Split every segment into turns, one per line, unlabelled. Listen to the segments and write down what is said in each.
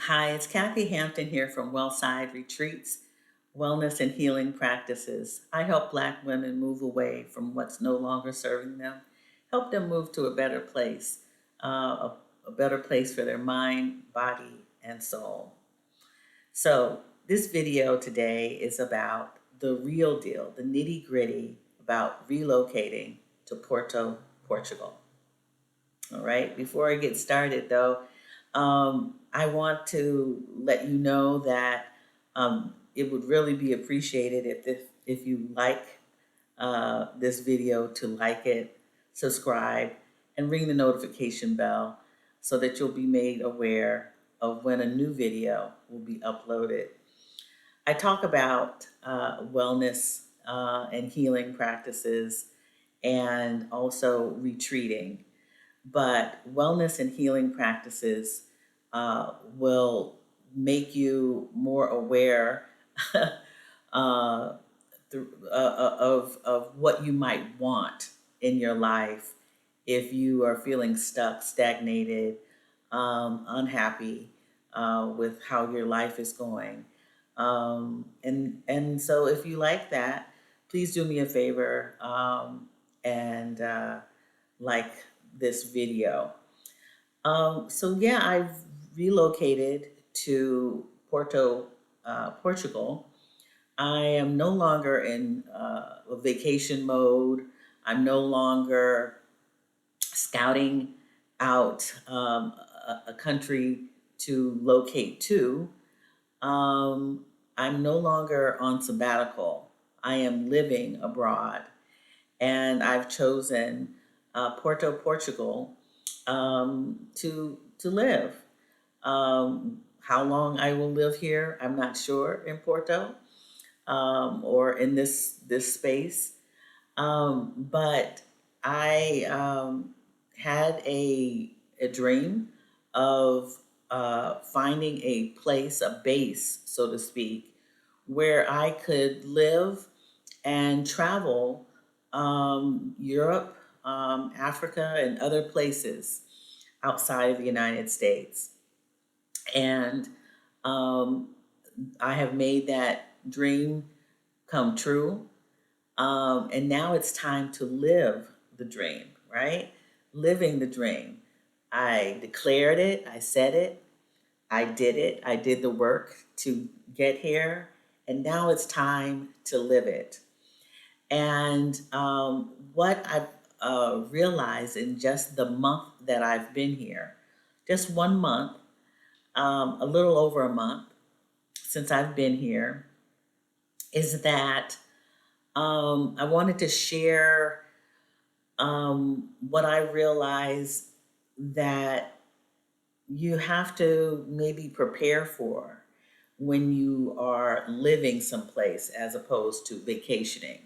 Hi, it's Kathy Hampton here from Wellside Retreats, Wellness and Healing Practices. I help Black women move away from what's no longer serving them, help them move to a better place, a better place for their mind, body, and soul. So, this video today is about the real deal, the nitty gritty about relocating to Porto, Portugal. All right, before I get started though, I want to let you know that it would really be appreciated if you like this video to like it, subscribe, and ring the notification bell so that you'll be made aware of when a new video will be uploaded. I talk about wellness and healing practices and also retreating, but wellness and healing practices will make you more aware uh, of what you might want in your life if you are feeling stuck, stagnated, unhappy with how your life is going. And so if you like that, please do me a favor and like this video. So yeah, I've relocated to Porto, Portugal. I am no longer in a vacation mode. I'm no longer scouting out a country to locate to. I'm no longer on sabbatical. I am living abroad, and I've chosen Porto, Portugal, to live. How long I will live here, I'm not sure in Porto or in this space. But I had a dream of finding a place, a base, so to speak, where I could live and travel Europe, Africa, and other places outside of the United States. And um, I have made that dream come true. And now it's time to live the dream, right? Living the dream. I declared it, I said it, I did it, I did the work to get here, and now it's time to live it. And what I've realized in just the month that I've been here, just 1 month, a little over a month since I've been here, is that I wanted to share what I realized that you have to maybe prepare for when you are living someplace as opposed to vacationing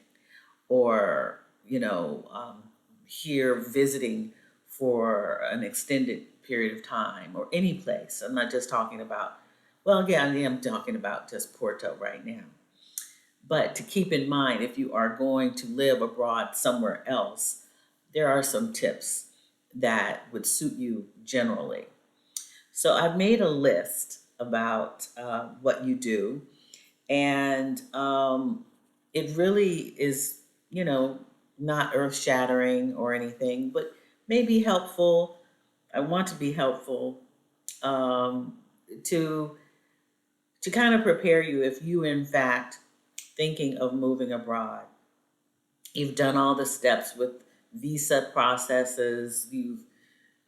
or, here visiting for an extended period of time or any place. I'm not just talking about, well, yeah, I am talking about just Porto right now. But to keep in mind, if you are going to live abroad somewhere else, there are some tips that would suit you generally. So I've made a list about what you do, and it really is, not earth shattering or anything, but maybe helpful. I want to be helpful um, to kind of prepare you if you, in fact, thinking of moving abroad. You've done all the steps with visa processes. You've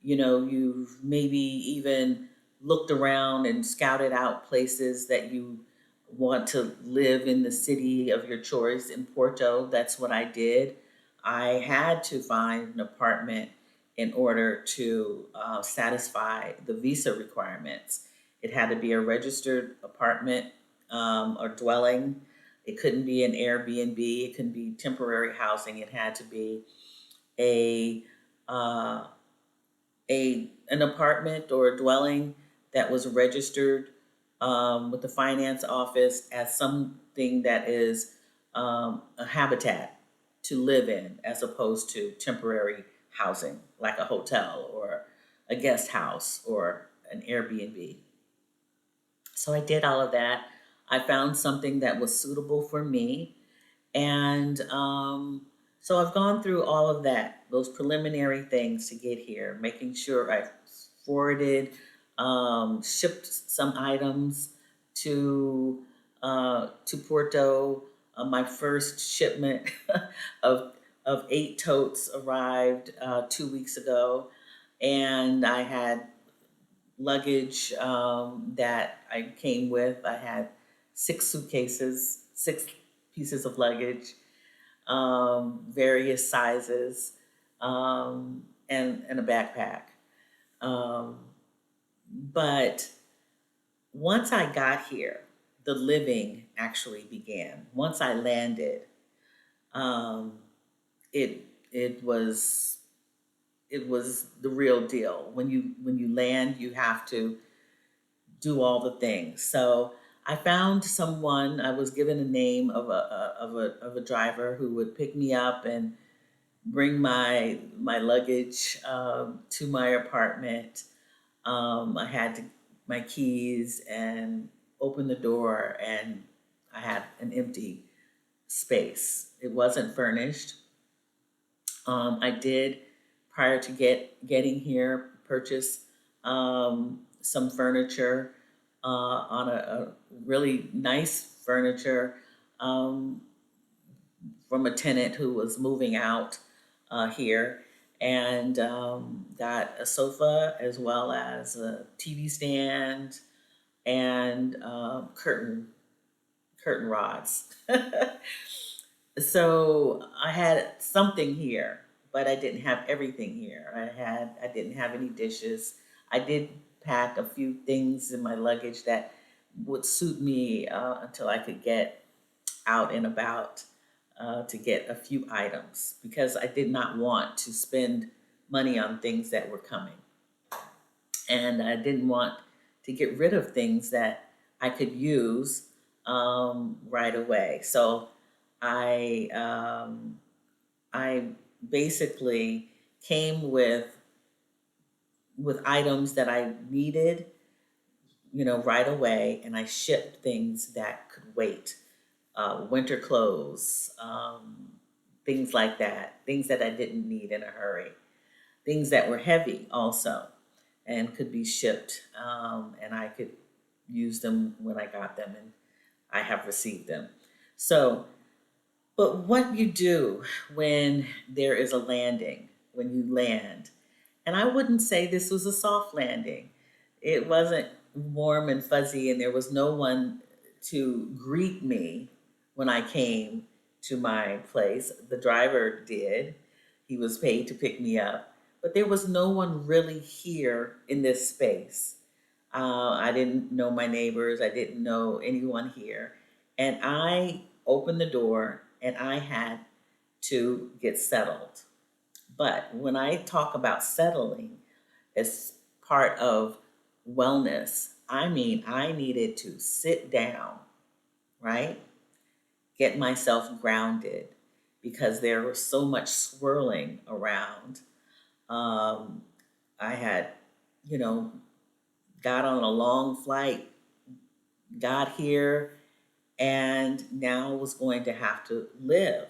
maybe even looked around and scouted out places that you want to live in the city of your choice in Porto. That's what I did. I had to find an apartment in order to satisfy the visa requirements. It had to be a registered apartment or dwelling. It couldn't be an Airbnb. It couldn't be temporary housing. It had to be a uh, an apartment or a dwelling that was registered with the finance office as something that is a habitat to live in, as opposed to temporary housing like a hotel or a guest house or an Airbnb. So I did all of that. I found something that was suitable for me. And so I've gone through all of that, those preliminary things to get here, making sure I forwarded, shipped some items to Porto. My first shipment of of 8 totes arrived 2 weeks ago, and I had luggage that I came with. I had 6 suitcases, 6 pieces of luggage, various sizes, and a backpack. Um, but once I got here, the living actually began. Once I landed, um, it it was it was the real deal. When you land, you have to do all the things. So I found someone. I was given a name of a driver who would pick me up and bring my luggage to my apartment. I had my keys and open the door, and I had an empty space. It wasn't furnished. I did, prior to getting here, purchase some furniture on a really nice furniture um, from a tenant who was moving out here, and got a sofa as well as a TV stand and curtain rods. So I had something here, but I didn't have everything here. I didn't have any dishes. I did pack a few things in my luggage that would suit me until I could get out and about to get a few items, because I did not want to spend money on things that were coming. And I didn't want to get rid of things that I could use right away. So I I basically came with items that I needed, right away, and I shipped things that could wait, winter clothes, things like that, things that I didn't need in a hurry, things that were heavy also, and could be shipped, and I could use them when I got them, and I have received them. So, but what you do when there is a landing, when you land, and I wouldn't say this was a soft landing. It wasn't warm and fuzzy, and there was no one to greet me when I came to my place. The driver did. He was paid to pick me up, but there was no one really here in this space. I didn't know my neighbors, I didn't know anyone here. And I opened the door and I had to get settled. But when I talk about settling as part of wellness, I mean, I needed to sit down, right? Get myself grounded, because there was so much swirling around. Um, I had, you know, got on a long flight, got here, and now was going to have to live.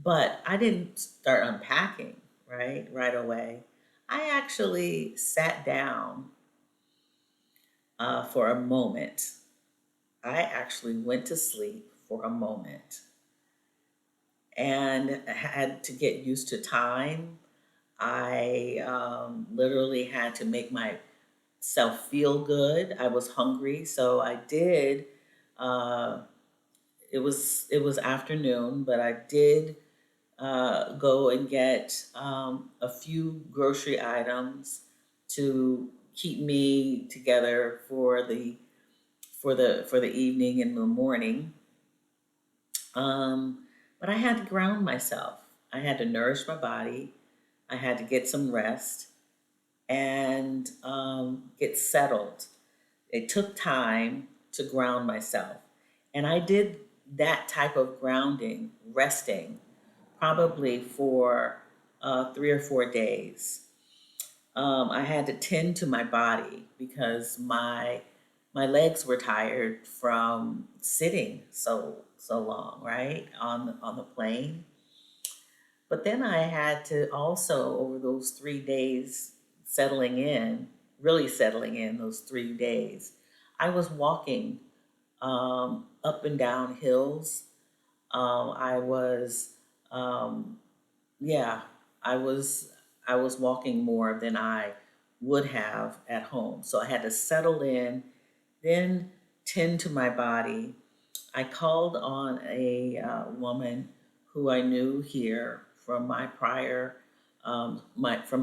But I didn't start unpacking, right away. I actually sat down for a moment. I actually went to sleep for a moment and had to get used to time. I literally had to make myself feel good. I was hungry, so I did. Uh, it was afternoon, but I did go and get a few grocery items to keep me together for the evening and the morning. But I had to ground myself. I had to nourish my body. I had to get some rest and get settled. It took time to ground myself, and I did that type of grounding, resting, probably for 3 or 4 days. I had to tend to my body because my my legs were tired from sitting so long, right, on the plane. But then I had to also, over those 3 days settling in, really settling in those 3 days, I was walking up and down hills. I was, um, yeah, I was I was walking more than I would have at home. So I had to settle in, then tend to my body. I called on a woman who I knew here from my prior, from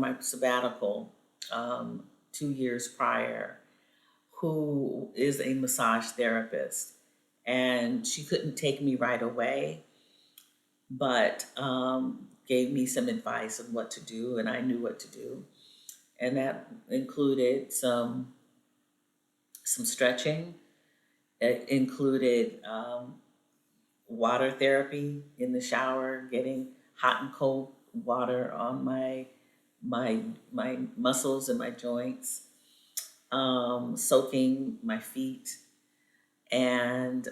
my sabbatical, 2 years prior, who is a massage therapist. And she couldn't take me right away, but gave me some advice on what to do, and I knew what to do. And that included some stretching. It included water therapy in the shower, getting hot and cold water on my muscles and my joints, soaking my feet, and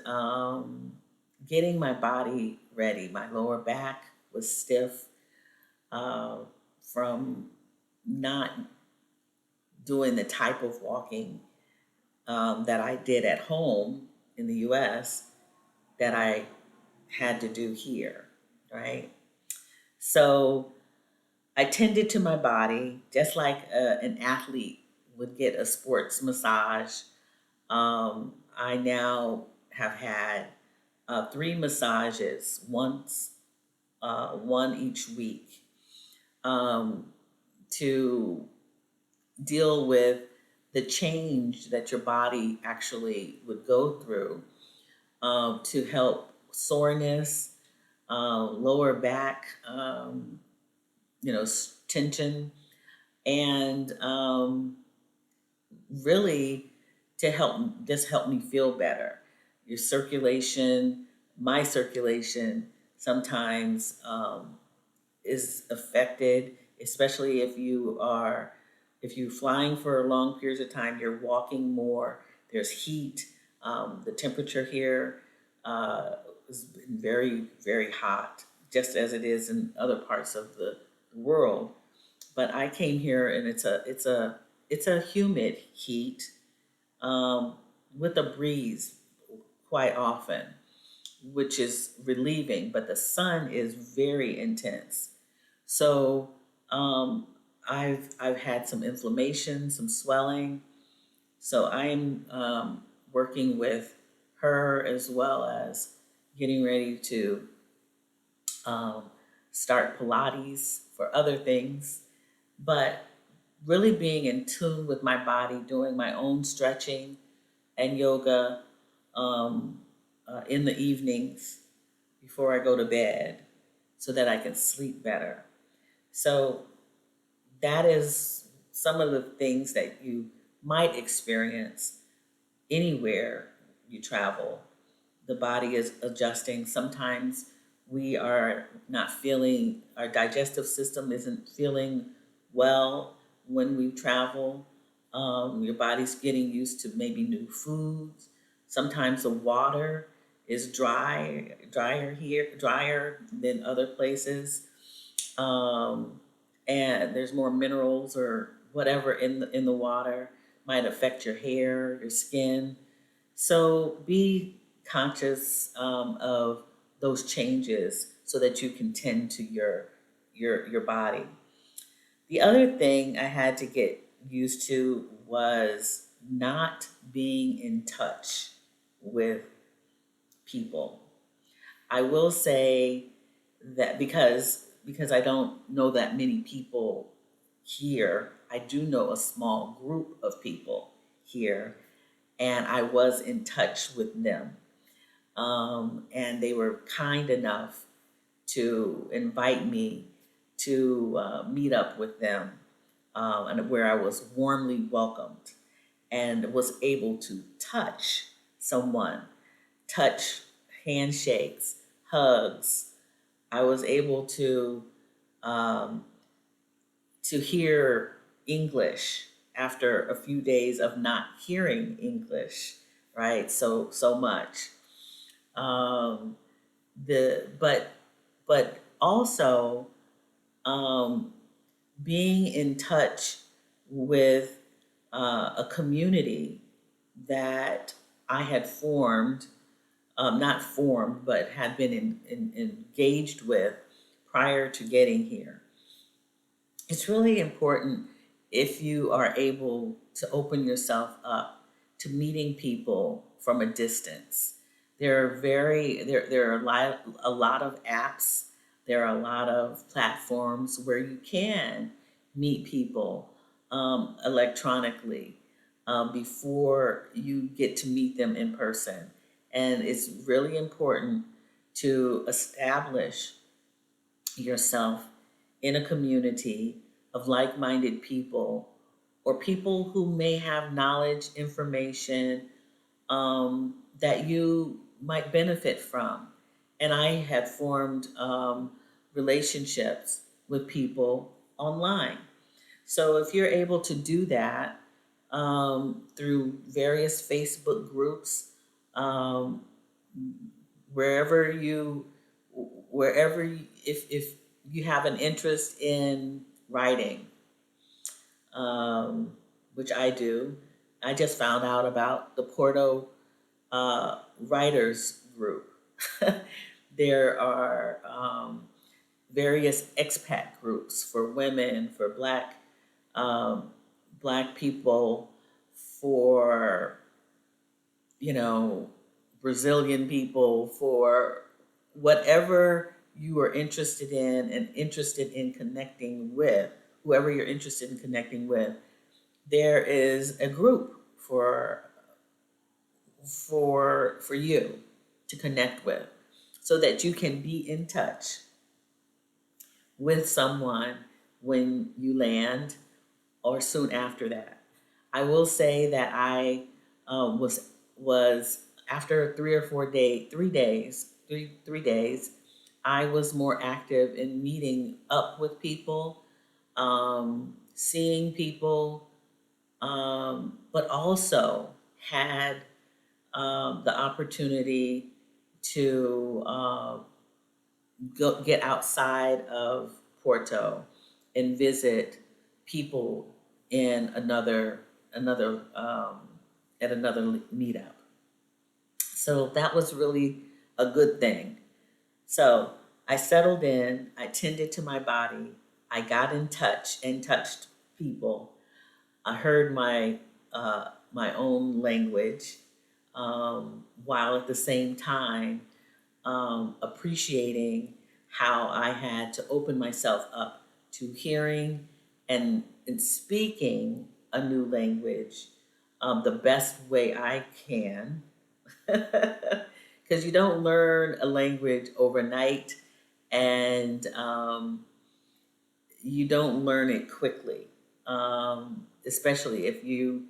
getting my body ready. My lower back was stiff uh, from not doing the type of walking that I did at home in the US that I had to do here, right? So I tended to my body just like an athlete would get a sports massage. I now have had 3 massages, one each week, um, to deal with the change that your body actually would go through, to help soreness, lower back, tension, and really to help me feel better. Your circulation, my circulation, sometimes is affected, especially if you're flying for long periods of time, you're walking more. There's heat. The temperature here has been very, very hot, just as it is in other parts of the world. But I came here, and it's a humid heat, um, with a breeze quite often, which is relieving. But the sun is very intense. So I've had some inflammation, some swelling. So I'm working with her, as well as getting ready to um, start Pilates for other things, but really being in tune with my body, doing my own stretching and yoga um, in the evenings before I go to bed, so that I can sleep better. So that is some of the things that you might experience anywhere you travel. The body is adjusting. Sometimes we are not feeling, our digestive system isn't feeling well when we travel. Your body's getting used to maybe new foods. Sometimes the water is drier here, drier than other places, um, and there's more minerals or whatever in the water. Might affect your hair, your skin. So be conscious of those changes, so that you can tend to your body. The other thing I had to get used to was not being in touch with people. I will say that because I don't know that many people here, I do know a small group of people here, and I was in touch with them. And they were kind enough to invite me to meet up with them, and where I was warmly welcomed and was able to touch someone, touch, handshakes, hugs. I was able um, to hear English, after a few days of not hearing English, right? So much. Um, the but also um, being in touch with a community that I had formed, not formed, but had been engaged with prior to getting here. It's really important if you are able to open yourself up to meeting people from a distance. There are a lot of apps, there are a lot of platforms where you can meet people electronically before you get to meet them in person. And it's really important to establish yourself in a community of like minded people or people who may have knowledge, information that you might benefit from. And I had formed relationships with people online. So if you're able to do that through various Facebook groups, um, wherever you if you have an interest in writing, um, which I do. I just found out about the Porto writers group. There are various expat groups for women, for um, black people, for you know, Brazilian people, for whatever you are interested in and interested in connecting with, whoever you're interested in connecting with, there is a group for you to connect with so that you can be in touch with someone when you land or soon after that. I will say that I was after 3 days, I was more active in meeting up with people, seeing people, but also had the opportunity to get outside of Porto and visit people in another at another meetup. So that was really a good thing. So I settled in, I tended to my body, I got in touch and touched people. I heard my own language while at the same time appreciating how I had to open myself up to hearing and speaking a new language the best way I can. Because you don't learn a language overnight and you don't learn it quickly, especially if you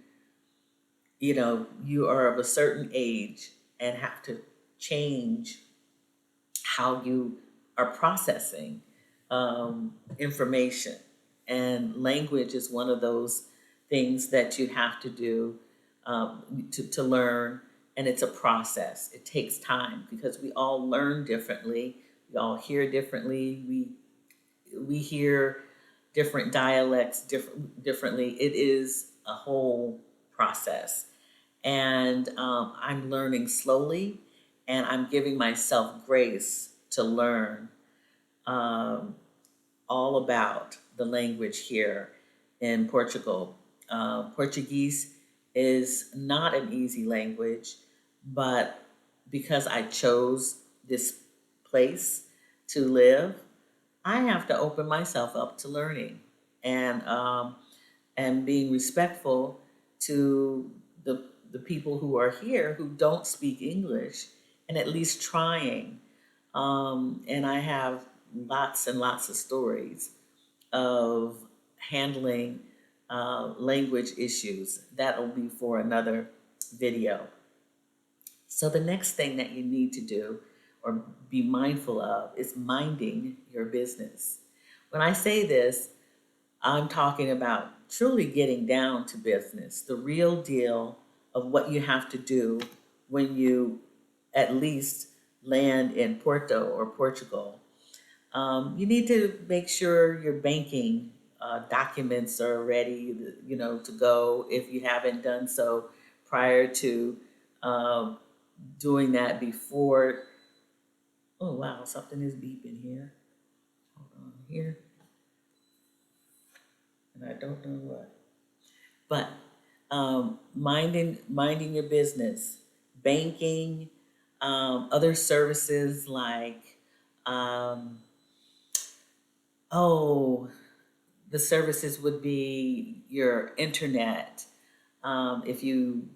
are of a certain age and have to change how you are processing information. And language is one of those things that you have to do to learn. And it's a process. It takes time because we all learn differently. We all hear differently. We hear different dialects differently. It is a whole process. And I'm learning slowly, and I'm giving myself grace to learn um, all about the language here in Portugal. Portuguese is not an easy language, but because I chose this place to live, I have to open myself up to learning and being respectful to the people who are here who don't speak English and at least trying. And I have lots and lots of stories of handling language issues. That'll be for another video. So the next thing that you need to do or be mindful of is minding your business. When I say this, I'm talking about truly getting down to business, the real deal of what you have to do when you at least land in Porto or Portugal. You need to make sure your banking documents are ready, to go if you haven't done so prior to um, doing that before. Oh wow, something is beeping here. Hold on here, and I don't know what. But minding your business, banking, other services like um, oh, the services would be your internet. If you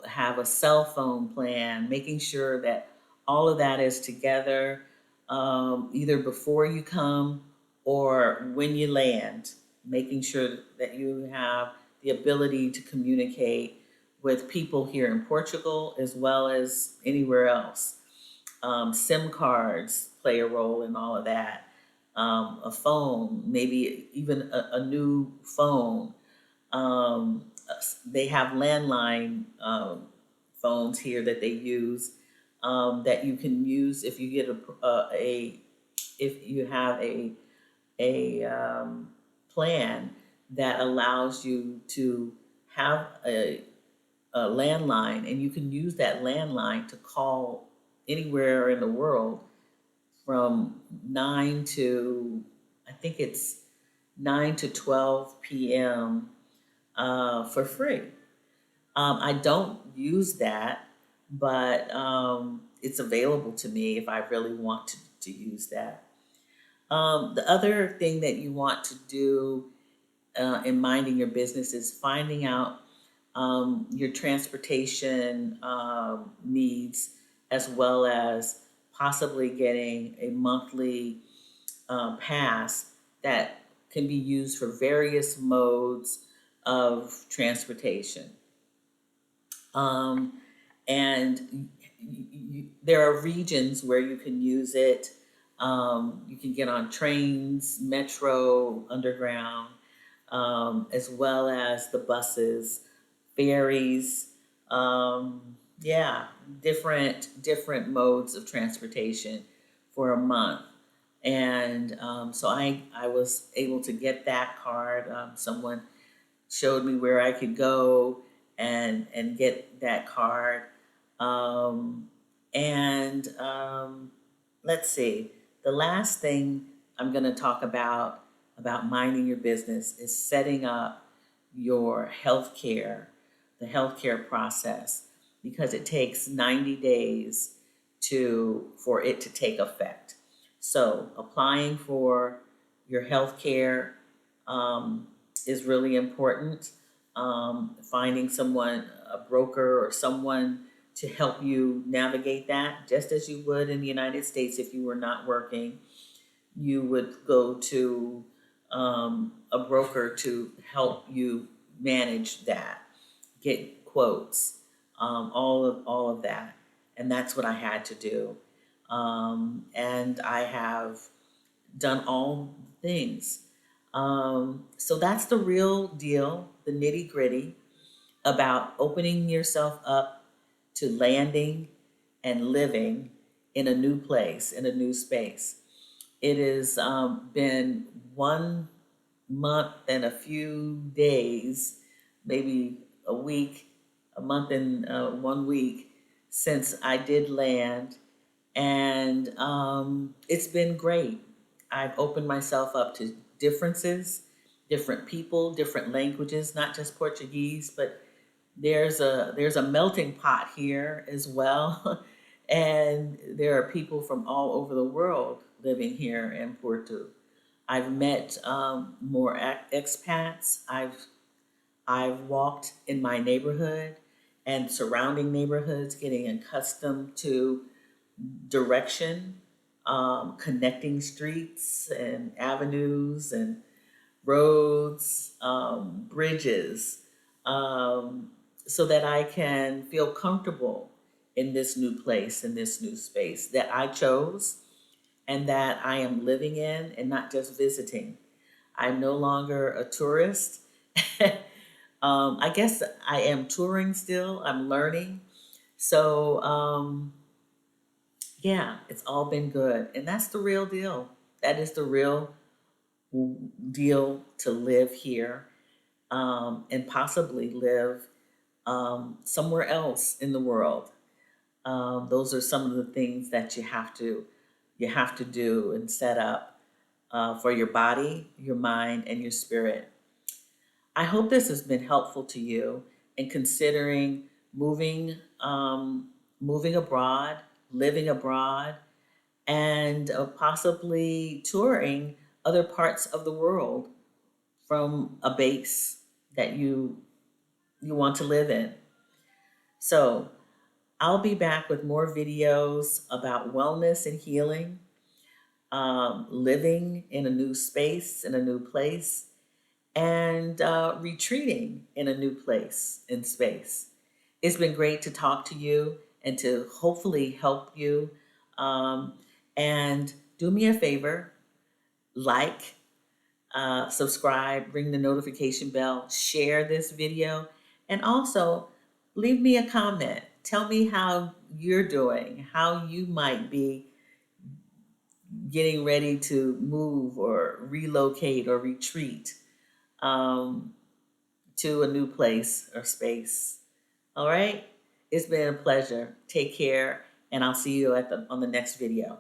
have a cell phone plan, making sure that all of that is together, either before you come or when you land, making sure that you have the ability to communicate with people here in Portugal as well as anywhere else. SIM cards play a role in all of that. A phone, maybe even a new phone. They have landline phones here that they use, that you can use if you get a if you have a plan that allows you to have a landline, and you can use that landline to call anywhere in the world from 9 to, I think it's 9 to 12 p.m. For free. I don't use that, but it's available to me if I really want to use that. The other thing that you want to do in minding your business is finding out your transportation needs, as well as possibly getting a monthly pass that can be used for various modes of transportation. Um, and there are regions where you can use it. You can get on trains, metro, underground, as well as the buses, ferries. Yeah, different modes of transportation for a month. And so I was able to get that card. Someone showed me where I could go and get that card. Um, and let's see. The last thing I'm going to talk about minding your business is setting up your healthcare, the healthcare process, because it takes 90 days for it to take effect. So applying for your healthcare um, is really important. Finding someone, a broker or someone to help you navigate that, just as you would in the United States if you were not working, you would go to a broker to help you manage that, get quotes, all of that, and that's what I had to do, and I have done all the things. So that's the real deal, the nitty gritty about opening yourself up to landing and living in a new place, in a new space. It has been 1 month and a few days, maybe a week, a month and 1 week since I did land, and it's been great. I've opened myself up to differences, different people, different languages, not just Portuguese, but there's a melting pot here as well, and there are people from all over the world living here in Porto. I've met more expats. I've walked in my neighborhood and surrounding neighborhoods, getting accustomed to direction, connecting streets and avenues and roads, bridges, um, so that I can feel comfortable in this new place, in this new space that I chose and that I am living in and not just visiting. I'm no longer a tourist. I guess I am touring still. I'm learning. So, yeah, it's all been good. And that's the real deal. That is the real deal to live here, and possibly live somewhere else in the world. Those are some of the things that you have to do and set up for your body, your mind, and your spirit. I hope this has been helpful to you in considering moving, moving abroad, living abroad, and possibly touring other parts of the world from a base that you want to live in. So I'll be back with more videos about wellness and healing, living in a new space, in a new place, and retreating in a new place in space. It's been great to talk to you and to hopefully help you. Um, and do me a favor, like, subscribe, ring the notification bell, share this video, and also leave me a comment. Tell me how you're doing, how you might be getting ready to move or relocate or retreat, um, to a new place or space. All right? It's been a pleasure. Take care, and I'll see you on the next video.